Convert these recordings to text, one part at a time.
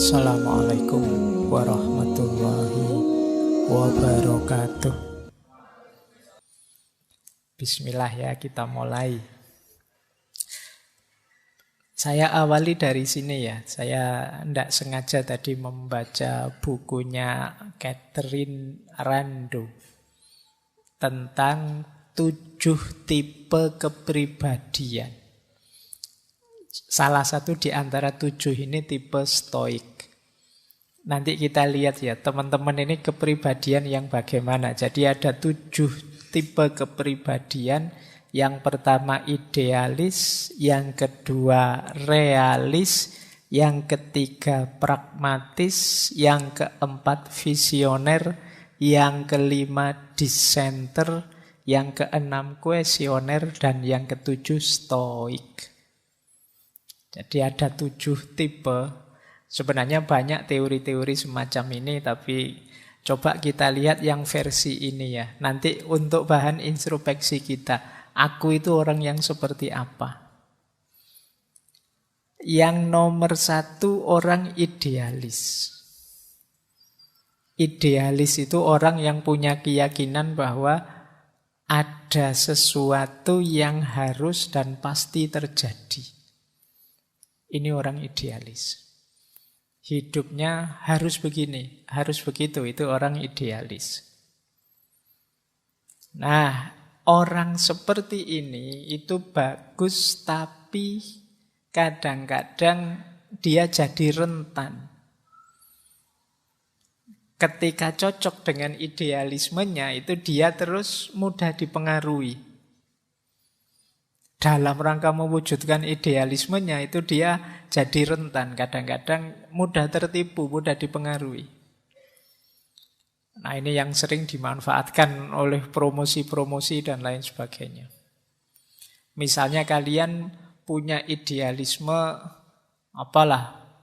Assalamualaikum warahmatullahi wabarakatuh. Bismillah ya, kita mulai. Saya awali dari sini ya. Saya tidak sengaja tadi membaca bukunya Catherine Rando tentang 7 tipe kepribadian. Salah satu di antara 7 ini tipe stoik. Nanti kita lihat ya, teman-teman ini kepribadian yang bagaimana. Jadi ada 7 tipe kepribadian. Yang pertama idealis, yang kedua realis, yang ketiga pragmatis, yang keempat visioner, yang kelima dissenter, yang keenam kuesioner, dan yang ketujuh stoik. Jadi ada 7 tipe. Sebenarnya banyak teori-teori semacam ini, tapi coba kita lihat yang versi ini ya. Nanti untuk bahan introspeksi kita, aku itu orang yang seperti apa? Yang nomor 1 orang idealis. Idealis itu orang yang punya keyakinan bahwa ada sesuatu yang harus dan pasti terjadi. Ini orang idealis. Hidupnya harus begini, harus begitu, itu orang idealis. Nah, orang seperti ini itu bagus, tapi kadang-kadang dia jadi rentan. Ketika cocok dengan idealismenya, itu dia terus mudah dipengaruhi. Dalam rangka mewujudkan idealismenya itu dia jadi rentan. Kadang-kadang mudah tertipu, mudah dipengaruhi. Nah ini yang sering dimanfaatkan oleh promosi-promosi dan lain sebagainya. Misalnya kalian punya idealisme,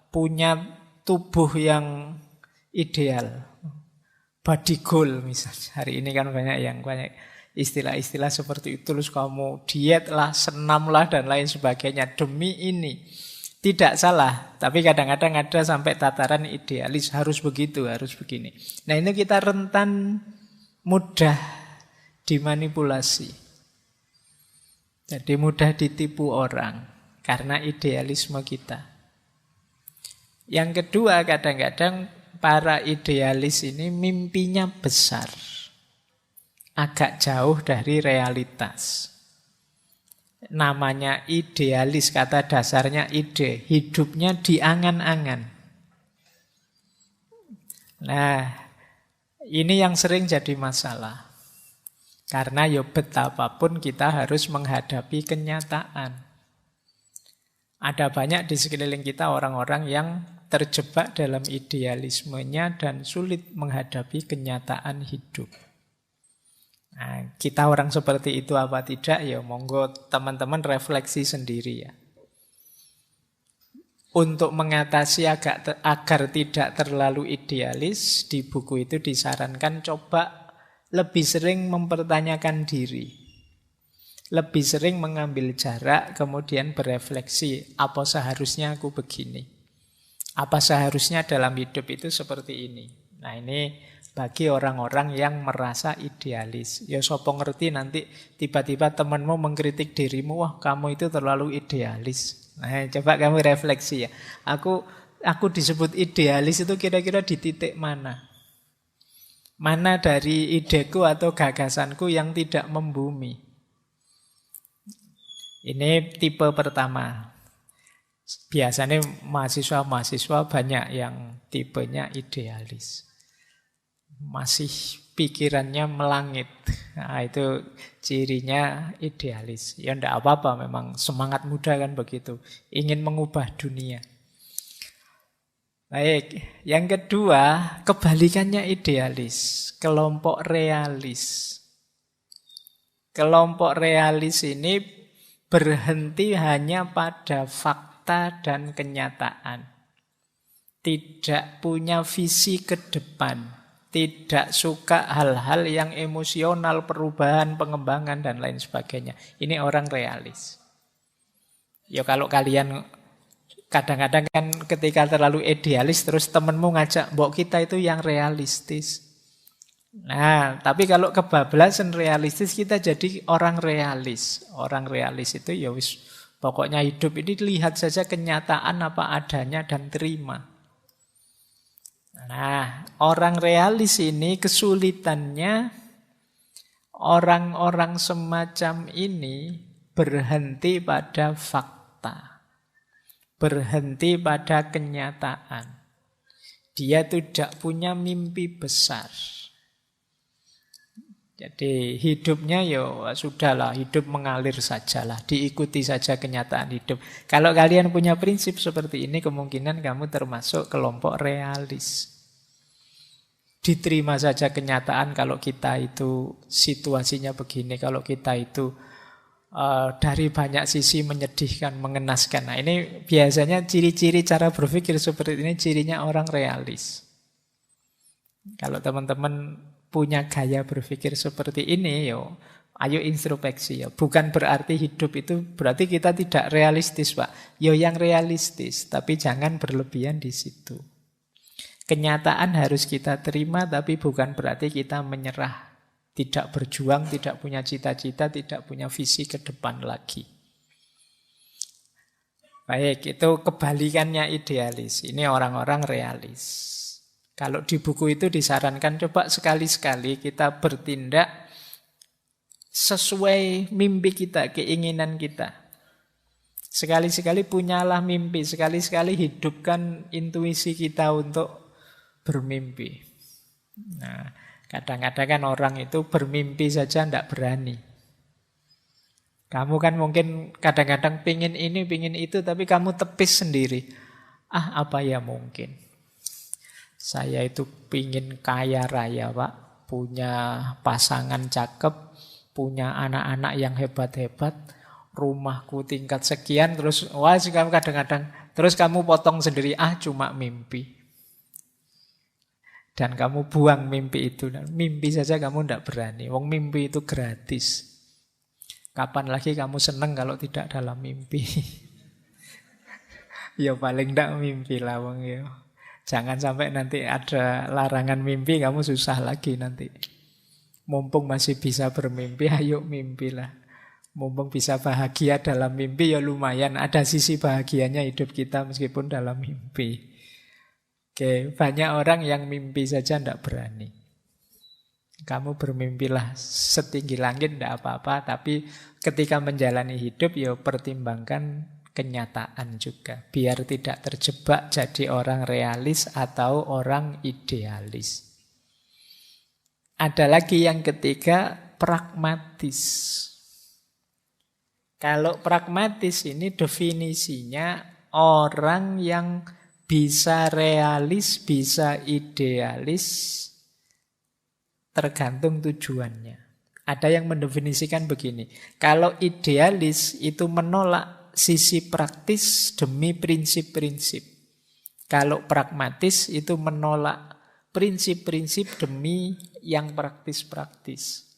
punya tubuh yang ideal. Body goal misalnya. Hari ini kan banyak istilah-istilah seperti itu, terus kamu diet lah, senam lah, dan lain sebagainya demi ini. Tidak salah, tapi kadang-kadang ada sampai tataran idealis, harus begitu, harus begini. Nah ini kita rentan mudah dimanipulasi. Jadi mudah ditipu orang karena idealisme kita. Yang kedua, kadang-kadang para idealis ini mimpinya besar, agak jauh dari realitas. Namanya idealis, kata dasarnya ide, hidupnya di angan-angan. Nah, ini yang sering jadi masalah. Karena ya betapapun kita harus menghadapi kenyataan. Ada banyak di sekeliling kita orang-orang yang terjebak dalam idealismenya dan sulit menghadapi kenyataan hidup. Nah, kita orang seperti itu apa tidak, ya monggo teman-teman refleksi sendiri ya. Untuk mengatasi agar tidak terlalu idealis, di buku itu disarankan coba lebih sering mempertanyakan diri. Lebih sering mengambil jarak, kemudian berefleksi, apa seharusnya aku begini? Apa seharusnya dalam hidup itu seperti ini? Nah ini bagi orang-orang yang merasa idealis. Ya sopo ngerti nanti tiba-tiba temanmu mengkritik dirimu, wah kamu itu terlalu idealis. Nah coba kamu refleksi ya. Aku disebut idealis itu kira-kira di titik mana? Mana dari ideku atau gagasanku yang tidak membumi? Ini tipe pertama. Biasanya mahasiswa-mahasiswa banyak yang tipenya idealis. Masih pikirannya melangit. Nah, itu cirinya idealis. Ya enggak apa-apa, memang semangat muda kan begitu. Ingin mengubah dunia. Baik, yang kedua, kebalikannya idealis. Kelompok realis. Kelompok realis ini berhenti hanya pada fakta dan kenyataan. Tidak punya visi ke depan. Tidak suka hal-hal yang emosional, perubahan, pengembangan, dan lain sebagainya. Ini orang realis. Ya kalau kalian Kadang-kadang kan ketika terlalu idealis terus temenmu ngajak, mbok kita itu yang realistis. Nah, tapi kalau kebablasan realistis kita jadi orang realis. Orang realis itu ya wis pokoknya hidup ini lihat saja kenyataan apa adanya dan terima. Nah, orang realis ini kesulitannya orang-orang semacam ini berhenti pada fakta. Berhenti pada kenyataan. Dia tidak punya mimpi besar. Jadi hidupnya ya sudahlah, hidup mengalir sajalah, diikuti saja kenyataan hidup. Kalau kalian punya prinsip seperti ini, kemungkinan kamu termasuk kelompok realis. Diterima saja kenyataan kalau kita itu situasinya begini, kalau kita itu dari banyak sisi menyedihkan, mengenaskan. Nah ini biasanya ciri-ciri cara berpikir seperti ini, cirinya orang realis. Kalau teman-teman punya gaya berpikir seperti ini, yo, ayo introspeksi ya. Bukan berarti hidup itu berarti kita tidak realistis, Pak. Yo yang realistis, tapi jangan berlebihan di situ. Kenyataan harus kita terima, tapi bukan berarti kita menyerah, tidak berjuang, tidak punya cita-cita, tidak punya visi ke depan lagi. Baik, itu kebalikannya idealis. Ini orang-orang realis. Kalau di buku itu disarankan coba sekali-sekali kita bertindak sesuai mimpi kita, keinginan kita. Sekali-sekali punyalah mimpi, sekali-sekali hidupkan intuisi kita untuk bermimpi. Nah, kadang-kadang kan orang itu bermimpi saja tidak berani. Kamu kan mungkin kadang-kadang pingin ini, pingin itu, tapi kamu tepis sendiri. Apa ya mungkin? Saya itu pingin kaya raya, Pak. Punya pasangan cakep, punya anak-anak yang hebat-hebat, rumahku tingkat sekian, terus wah kamu kadang-kadang, terus kamu potong sendiri, cuma mimpi. Dan kamu buang mimpi itu. Mimpi saja kamu tidak berani. Wong mimpi itu gratis. Kapan lagi kamu seneng kalau tidak dalam mimpi? Ya paling tidak mimpi lah wong ya. Jangan sampai nanti ada larangan mimpi, kamu susah lagi nanti. Mumpung masih bisa bermimpi, ayo mimpilah. Mumpung bisa bahagia dalam mimpi, ya lumayan. Ada sisi bahagianya hidup kita meskipun dalam mimpi. Oke, banyak orang yang mimpi saja tidak berani. Kamu bermimpilah setinggi langit, tidak apa-apa. Tapi ketika menjalani hidup, ya pertimbangkan kenyataan juga. Biar tidak terjebak jadi orang realis atau orang idealis. Ada lagi yang ketiga, pragmatis. Kalau pragmatis ini definisinya orang yang bisa realis, bisa idealis, tergantung tujuannya. Ada yang mendefinisikan begini, kalau idealis itu menolak sisi praktis demi prinsip-prinsip. Kalau pragmatis itu menolak prinsip-prinsip demi yang praktis-praktis.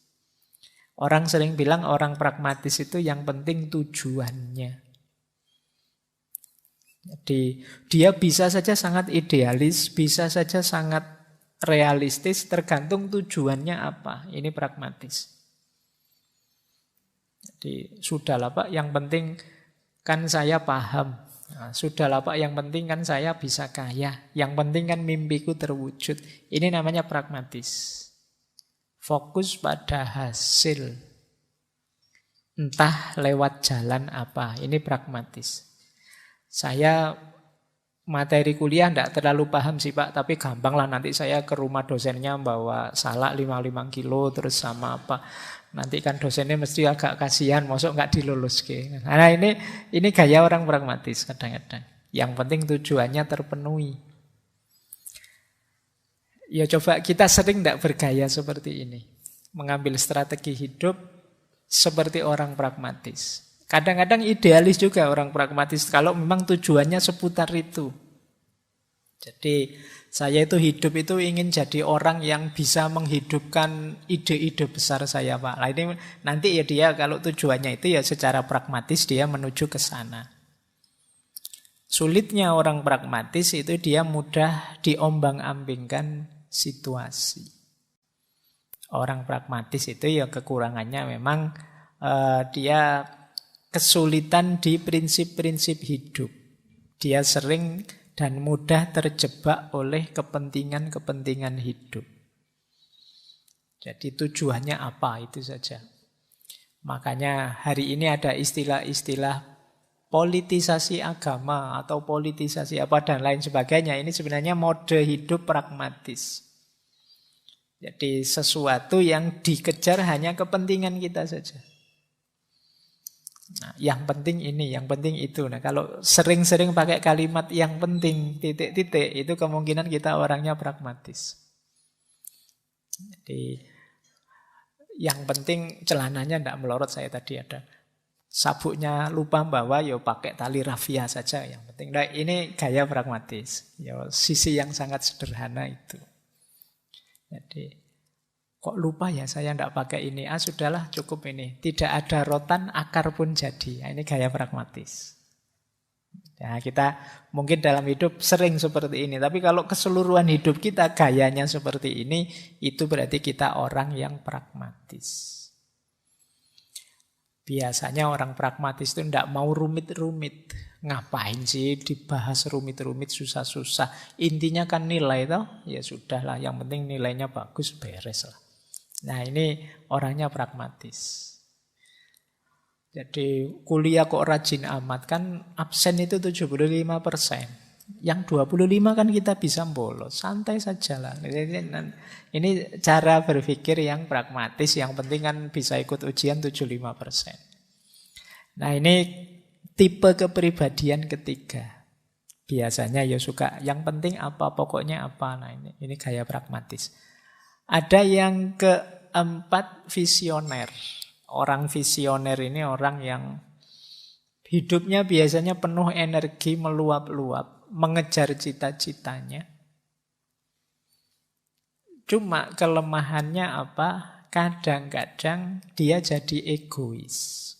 Orang sering bilang orang pragmatis itu yang penting tujuannya. Jadi dia bisa saja sangat idealis, bisa saja sangat realistis, tergantung tujuannya apa. Ini pragmatis. Jadi sudahlah Pak, yang penting kan saya paham. Nah, sudahlah Pak, yang penting kan saya bisa kaya. Yang penting kan mimpiku terwujud. Ini namanya pragmatis. Fokus pada hasil. Entah lewat jalan apa. Ini pragmatis. Saya materi kuliah tidak terlalu paham sih Pak, tapi gampang lah nanti saya ke rumah dosennya bawa salak 55 kilo terus sama apa. Nanti kan dosennya mesti agak kasihan, mosok nggak dilulus ke. Nah ini gaya orang pragmatis kadang-kadang. Yang penting tujuannya terpenuhi. Ya coba kita sering tidak bergaya seperti ini. Mengambil strategi hidup seperti orang pragmatis. Kadang-kadang idealis juga orang pragmatis kalau memang tujuannya seputar itu. Jadi saya itu hidup itu ingin jadi orang yang bisa menghidupkan ide-ide besar saya Pak. Nah ini nanti ya dia kalau tujuannya itu ya secara pragmatis dia menuju ke sana. Sulitnya orang pragmatis itu dia mudah diombang-ambingkan situasi. Orang pragmatis itu ya kekurangannya memang dia kesulitan di prinsip-prinsip hidup. Dia sering dan mudah terjebak oleh kepentingan-kepentingan hidup. Jadi tujuannya apa itu saja. Makanya hari ini ada istilah-istilah politisasi agama atau politisasi apa dan lain sebagainya. Ini sebenarnya mode hidup pragmatis. Jadi sesuatu yang dikejar hanya kepentingan kita saja. Nah, yang penting ini, yang penting itu. Nah, kalau sering-sering pakai kalimat yang penting titik-titik, itu kemungkinan kita orangnya pragmatis. Jadi yang penting celananya tidak melorot, saya tadi ada. Sabuknya lupa bawa, ya pakai tali rafia saja yang penting. Nah, ini gaya pragmatis. Ya, sisi yang sangat sederhana itu. Jadi, kok lupa ya saya tidak pakai ini? Sudahlah cukup ini. Tidak ada rotan, akar pun jadi. Nah, ini gaya pragmatis. Nah, kita mungkin dalam hidup sering seperti ini. Tapi kalau keseluruhan hidup kita gayanya seperti ini, itu berarti kita orang yang pragmatis. Biasanya orang pragmatis itu tidak mau rumit-rumit. Ngapain sih dibahas rumit-rumit, susah-susah. Intinya kan nilai toh. Ya sudahlah, yang penting nilainya bagus, beres lah. Nah ini orangnya pragmatis. Jadi kuliah kok rajin amat, kan absen itu 75%. Yang 25 kan kita bisa bolos, santai saja lah. Ini cara berpikir yang pragmatis, yang penting kan bisa ikut ujian 75%. Nah ini tipe kepribadian ketiga. Biasanya ya suka, yang penting apa, pokoknya apa. Nah ini gaya pragmatis. Ada yang keempat, visioner. Orang visioner ini orang yang hidupnya biasanya penuh energi, meluap-luap, mengejar cita-citanya. Cuma kelemahannya apa? Kadang-kadang dia jadi egois.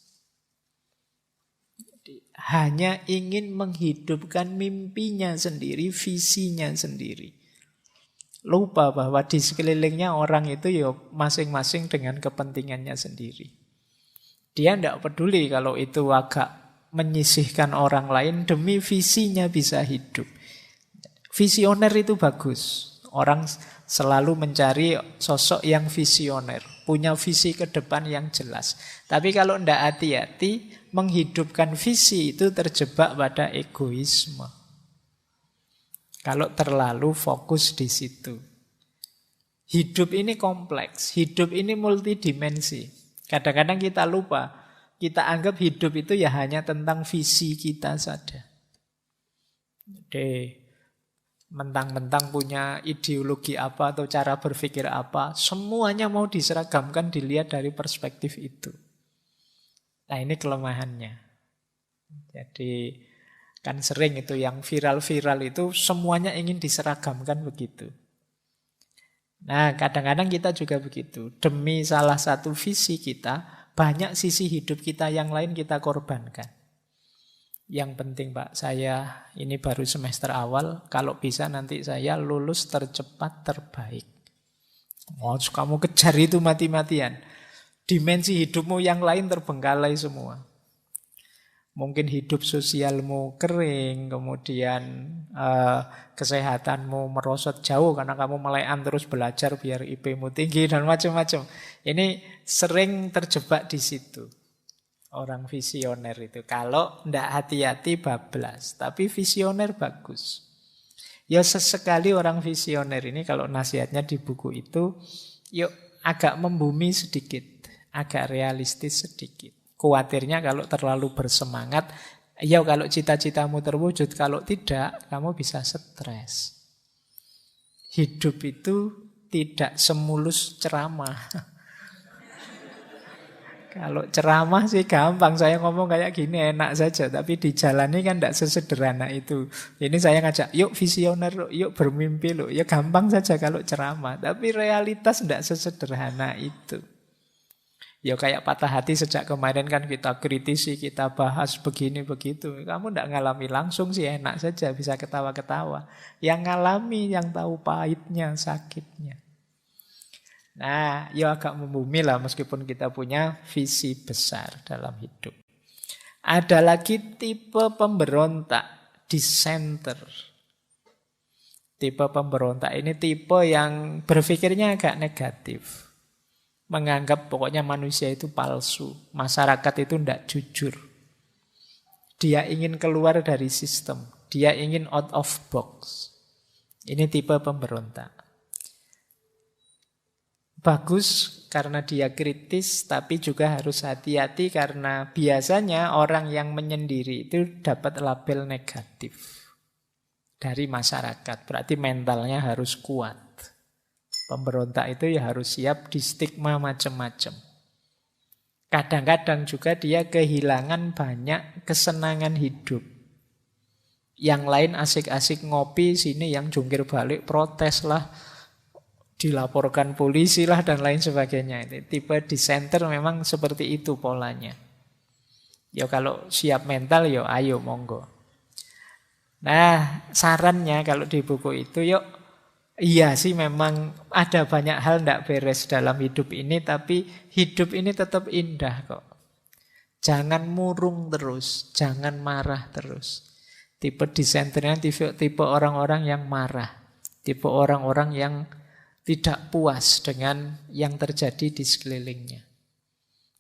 Hanya ingin menghidupkan mimpinya sendiri, visinya sendiri. Lupa bahwa di sekelilingnya orang itu ya masing-masing dengan kepentingannya sendiri. Dia tidak peduli kalau itu agak menyisihkan orang lain demi visinya bisa hidup. Visioner itu bagus. Orang selalu mencari sosok yang visioner, punya visi ke depan yang jelas. Tapi kalau tidak hati-hati, menghidupkan visi itu terjebak pada egoisme. Kalau terlalu fokus di situ. Hidup ini kompleks, hidup ini multidimensi. Kadang-kadang kita lupa, kita anggap hidup itu ya hanya tentang visi kita saja. Jadi mentang-mentang punya ideologi apa atau cara berpikir apa, semuanya mau diseragamkan dilihat dari perspektif itu. Nah ini kelemahannya. Jadi kan sering itu yang viral-viral itu semuanya ingin diseragamkan begitu. Nah kadang-kadang kita juga begitu. Demi salah satu visi kita, banyak sisi hidup kita yang lain kita korbankan. Yang penting Pak, saya ini baru semester awal, kalau bisa nanti saya lulus tercepat terbaik. Oh, kamu kejar itu mati-matian. Dimensi hidupmu yang lain terbengkalai semua. Mungkin hidup sosialmu kering, kemudian kesehatanmu merosot jauh karena kamu melekan terus belajar biar IP-mu tinggi dan macam-macam. Ini sering terjebak di situ. Orang visioner itu. Kalau tidak hati-hati bablas. Tapi visioner bagus. Ya sesekali orang visioner ini kalau nasihatnya di buku itu, yuk agak membumi sedikit. Agak realistis sedikit. Khawatirnya kalau terlalu bersemangat, ya kalau cita-citamu terwujud, kalau tidak, kamu bisa stres. Hidup itu tidak semulus ceramah. Kalau ceramah sih gampang, saya ngomong kayak gini enak saja, tapi dijalani kan tidak sesederhana itu. Ini saya ngajak, yuk visioner, yuk bermimpi loh. Ya gampang saja kalau ceramah, tapi realitas tidak sesederhana itu. Ya kayak patah hati sejak kemarin kan kita kritisi, kita bahas begini begitu. Kamu tidak ngalami langsung sih enak saja bisa ketawa-ketawa. Yang ngalami yang tahu pahitnya, sakitnya. Nah, ya agak membumi lah meskipun kita punya visi besar dalam hidup. Ada lagi tipe pemberontak, dissenter. Tipe pemberontak ini tipe yang berpikirnya agak negatif. Menganggap pokoknya manusia itu palsu. Masyarakat itu tidak jujur. Dia ingin keluar dari sistem. Dia ingin out of box. Ini tipe pemberontak. Bagus karena dia kritis, tapi juga harus hati-hati karena biasanya orang yang menyendiri itu dapat label negatif dari masyarakat. Berarti mentalnya harus kuat. Pemberontak itu ya harus siap di stigma macam-macam. Kadang-kadang juga dia kehilangan banyak kesenangan hidup. Yang lain asik-asik ngopi, sini yang jungkir balik protes lah, dilaporkan polisi lah dan lain sebagainya. Tipe dissenter memang seperti itu polanya. Ya kalau siap mental ya ayo monggo. Nah sarannya kalau di buku itu yuk, iya sih memang ada banyak hal tidak beres dalam hidup ini, tapi hidup ini tetap indah kok. Jangan murung terus, jangan marah terus. Tipe dissenternya tipe orang-orang yang marah. Tipe orang-orang yang tidak puas dengan yang terjadi di sekelilingnya.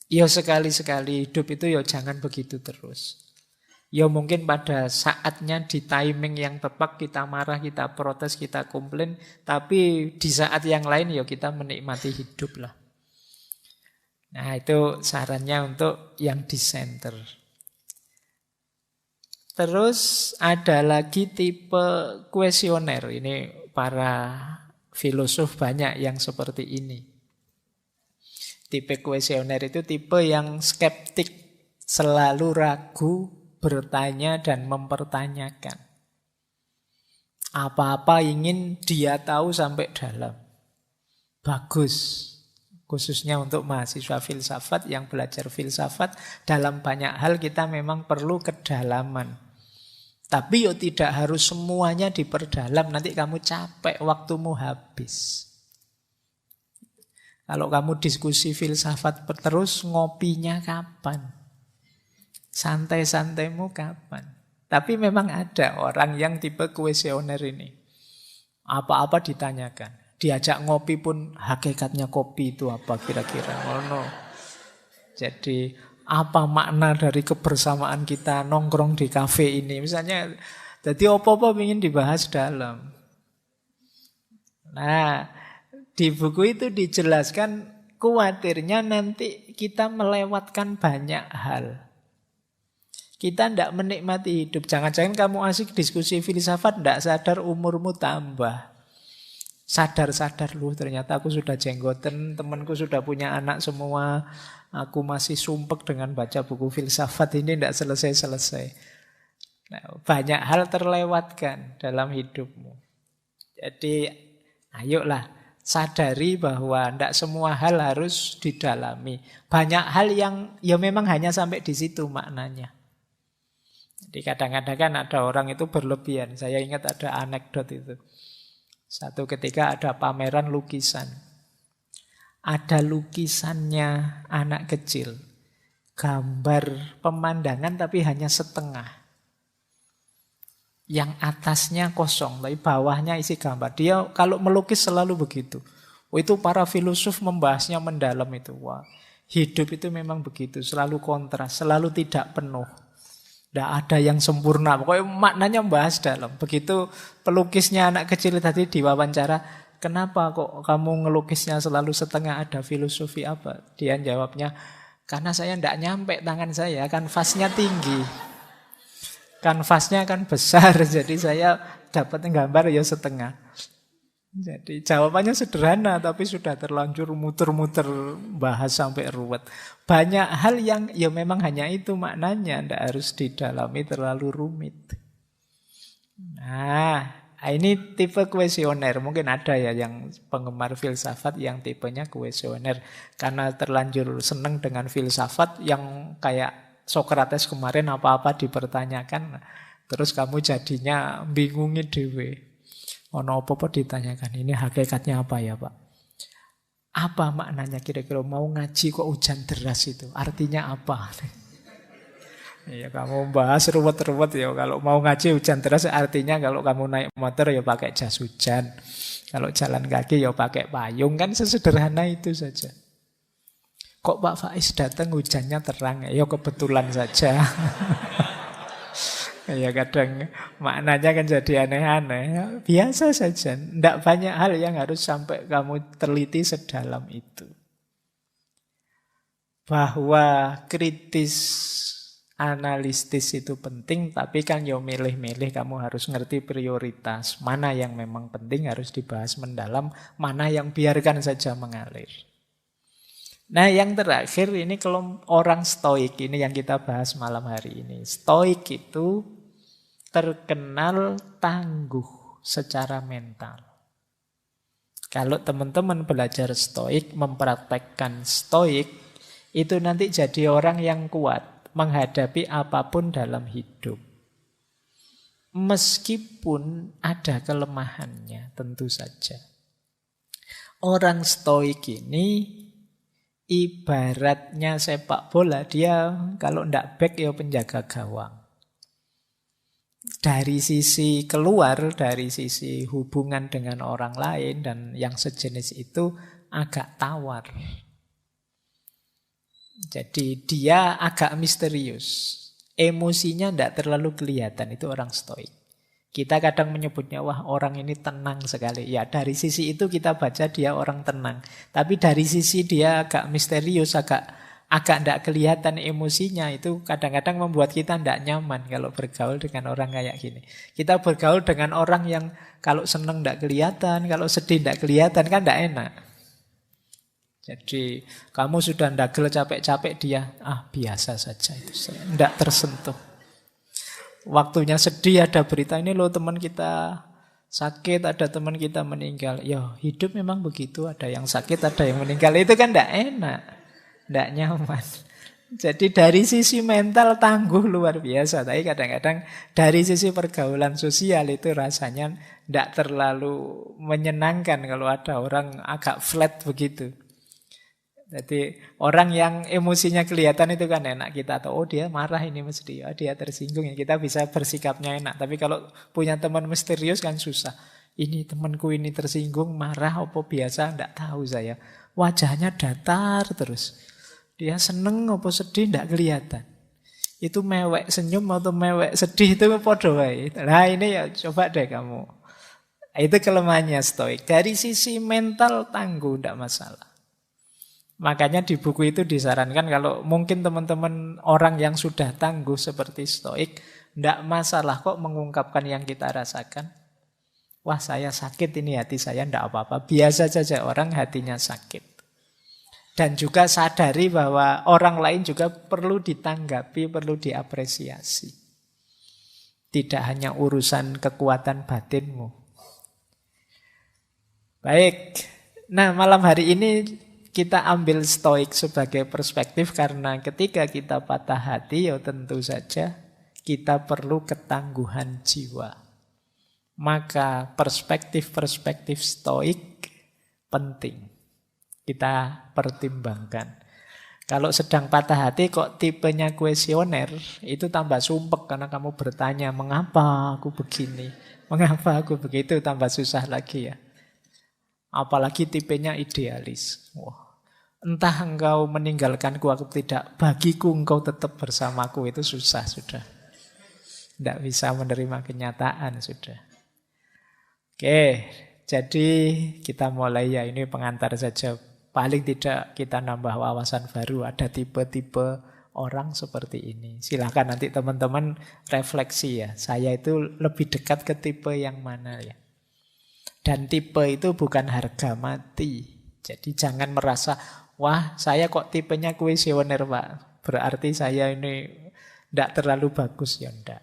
Ya sekali-sekali hidup itu ya jangan begitu terus. Ya mungkin pada saatnya di timing yang tepat kita marah, kita protes, kita komplain. Tapi di saat yang lain ya kita menikmati hidup lah. Nah itu sarannya untuk yang dissenter. Terus ada lagi tipe kuesioner. Ini para filosof banyak yang seperti ini. Tipe kuesioner itu tipe yang skeptik, selalu ragu, bertanya dan mempertanyakan. Apa-apa ingin dia tahu sampai dalam. Bagus. Khususnya untuk mahasiswa filsafat yang belajar filsafat, dalam banyak hal kita memang perlu kedalaman. Tapi yo tidak harus semuanya diperdalam, nanti kamu capek, waktumu habis. Kalau kamu diskusi filsafat terus, ngopinya kapan? Santai-santaimu kapan? Tapi memang ada orang yang tipe kuesioner ini. Apa-apa ditanyakan. Diajak ngopi pun hakikatnya kopi itu apa kira-kira. Oh no. Jadi apa makna dari kebersamaan kita nongkrong di kafe ini? Misalnya, jadi apa-apa ingin dibahas dalam. Nah, di buku itu dijelaskan khawatirnya nanti kita melewatkan banyak hal. Kita tidak menikmati hidup. Jangan-jangan kamu asik diskusi filsafat, tidak sadar umurmu tambah. Sadar-sadar loh ternyata aku sudah jenggoten, temanku sudah punya anak semua. Aku masih sumpek dengan baca buku filsafat ini tidak selesai-selesai. Nah, banyak hal terlewatkan dalam hidupmu. Jadi ayolah sadari bahwa tidak semua hal harus didalami. Banyak hal yang ya memang hanya sampai di situ maknanya. Jadi kadang-kadang kan ada orang itu berlebihan. Saya ingat ada anekdot itu. Satu ketika ada pameran lukisan. Ada lukisannya anak kecil. Gambar pemandangan tapi hanya setengah. Yang atasnya kosong, tapi bawahnya isi gambar. Dia kalau melukis selalu begitu. Itu para filosof membahasnya mendalam itu. Wah, hidup itu memang begitu. Selalu kontras, selalu tidak penuh. Tidak ada yang sempurna. Pokoknya maknanya membahas dalam. Begitu pelukisnya anak kecil tadi diwawancara, kenapa kok kamu ngelukisnya selalu setengah, ada filosofi apa? Dia jawabnya, karena saya tidak nyampe tangan saya, kanvasnya tinggi. Kanvasnya kan besar, jadi saya dapat gambar ya setengah. Jadi jawabannya sederhana, tapi sudah terlanjur muter-muter bahas sampai ruwet. Banyak hal yang ya memang hanya itu maknanya, tidak harus didalami terlalu rumit. Nah, Ini tipe kuesioner. Mungkin ada ya yang penggemar filsafat yang tipenya kuesioner. Karena terlanjur seneng dengan filsafat yang kayak Sokrates kemarin apa-apa dipertanyakan. Terus kamu jadinya bingungi dewe. Ono apa-apa ditanyakan. Ini hakikatnya apa ya Pak? Apa maknanya kira-kira mau ngaji kok hujan deras itu? Artinya apa? Ya kamu bahas ruwet-ruwet ya. Kalau mau ngaji hujan deras artinya kalau kamu naik motor ya pakai jas hujan. Kalau jalan kaki ya pakai payung. Kan sesederhana itu saja. Kok Pak Faiz datang hujannya terang? Ya kebetulan saja. Ya kadang maknanya kan jadi aneh-aneh. Biasa saja. Tidak banyak hal yang harus sampai kamu teliti sedalam itu. Bahwa kritis analistis itu penting, tapi kan ya milih-milih, kamu harus ngerti prioritas. Mana yang memang penting harus dibahas mendalam, mana yang biarkan saja mengalir. Nah yang terakhir ini kalau orang stoik, ini yang kita bahas malam hari ini. Stoik itu terkenal tangguh secara mental. Kalau teman-teman belajar stoik, mempraktekkan stoik, itu nanti jadi orang yang kuat menghadapi apapun dalam hidup. Meskipun ada kelemahannya, tentu saja. Orang stoik ini ibaratnya sepak bola, dia kalau ndak back ya penjaga gawang. Dari sisi keluar, dari sisi hubungan dengan orang lain dan yang sejenis itu agak tawar. Jadi dia agak misterius. Emosinya tidak terlalu kelihatan. Itu orang stoik. Kita kadang menyebutnya, wah orang ini tenang sekali. Ya dari sisi itu kita baca dia orang tenang. Tapi dari sisi dia agak misterius, agak tidak kelihatan emosinya. Itu kadang-kadang membuat kita tidak nyaman kalau bergaul dengan orang kayak gini. Kita bergaul dengan orang yang kalau seneng tidak kelihatan, kalau sedih tidak kelihatan, kan tidak enak. Jadi kamu sudah ndagel capek-capek, dia biasa saja itu, tidak tersentuh. Waktunya sedih ada berita ini loh teman kita sakit, ada teman kita meninggal. Ya hidup memang begitu, ada yang sakit, ada yang meninggal. Itu kan tidak enak, tidak nyaman. Jadi dari sisi mental tangguh luar biasa. Tapi kadang-kadang dari sisi pergaulan sosial itu rasanya tidak terlalu menyenangkan kalau ada orang agak flat begitu. Jadi orang yang emosinya kelihatan itu kan enak, kita tahu oh dia marah ini mesti, oh, dia tersinggung ya, kita bisa bersikapnya enak. Tapi kalau punya teman misterius kan susah. Ini temanku ini tersinggung, marah apa biasa, tidak tahu saya. Wajahnya datar terus. Dia seneng apa sedih tidak kelihatan. Itu mewek senyum atau mewek sedih itu podo wae. Nah ini ya coba deh kamu. Itu kelemahannya stoik. Dari sisi mental tangguh tidak masalah. Makanya di buku itu disarankan kalau mungkin teman-teman orang yang sudah tangguh seperti stoik, tidak masalah kok mengungkapkan yang kita rasakan. Wah saya sakit ini, hati saya tidak apa-apa. Biasa saja orang hatinya sakit. Dan juga sadari bahwa orang lain juga perlu ditanggapi, perlu diapresiasi. Tidak hanya urusan kekuatan batinmu. Baik, nah malam hari ini kita ambil stoik sebagai perspektif karena ketika kita patah hati ya tentu saja kita perlu ketangguhan jiwa. Maka perspektif-perspektif stoik penting kita pertimbangkan. Kalau sedang patah hati kok tipenya kuesioner itu tambah sumpek karena kamu bertanya mengapa aku begini, mengapa aku begitu, tambah susah lagi ya. Apalagi tipenya idealis. Wah, entah engkau meninggalkanku, aku tidak. Bagiku engkau tetap bersamaku. Itu susah sudah. Tidak bisa menerima kenyataan sudah. Oke, jadi kita mulai ya. Ini pengantar saja. Paling tidak kita nambah wawasan baru. Ada tipe-tipe orang seperti ini. Silahkan nanti teman-teman refleksi ya. Saya itu lebih dekat ke tipe yang mana ya. Dan tipe itu bukan harga mati. Jadi jangan merasa, wah saya kok tipenya kuesioner Pak. Berarti saya ini tidak terlalu bagus. Ya enggak.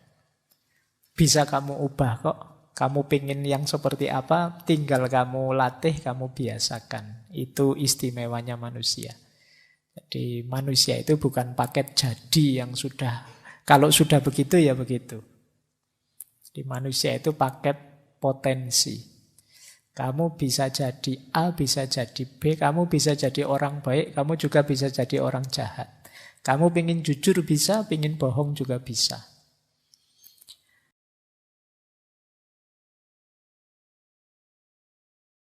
Bisa kamu ubah kok. Kamu pengen yang seperti apa, tinggal kamu latih, kamu biasakan. Itu istimewanya manusia. Jadi manusia itu bukan paket jadi yang sudah, kalau sudah begitu ya begitu. Jadi manusia itu paket potensi. Kamu bisa jadi A, bisa jadi B, kamu bisa jadi orang baik, kamu juga bisa jadi orang jahat. Kamu pengen jujur bisa, pengen bohong juga bisa.